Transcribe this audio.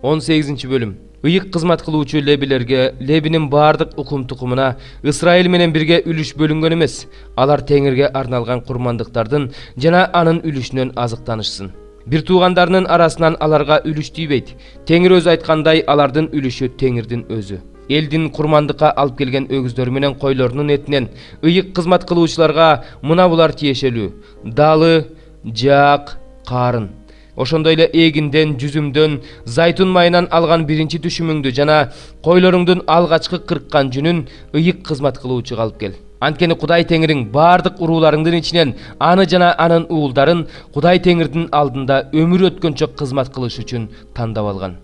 18 bölüm. Ыйык кызмат кылуучу лебилерге лебинин бардык укум-тукумуна Ысрайыл менен бирге үлүш бөлүнгөн эмес. Алар теңирге арналган курмандыктардын жана анын үлүшүнөн азыктанышсын. Бир туугандарынын арасынан аларга үлүш тийбейт. Теңир өзү айткандай, алардын үлүшү теңирдин өзү. Элдин курмандыкка алып келген өгүздөр менен койлорунун этинен ыйык кызмат кылуучуларга мына булар тиешелүү: далы, жаак, карын. Ошондой эле эгинден, жүзүмдөн, зайтун майынан алган биринчи түшүмүңдү жана койлоруңдун алгачкы кырккан жүнүн ыйык кызмат кылуучуга алып кел. Анткени Кудай Теңириң бардык урууларыңдын ичинен аны жана анын уулдарын Кудай Теңирдин алдында өмүр өткөнчө кызмат кылыш үчүн тандап алган.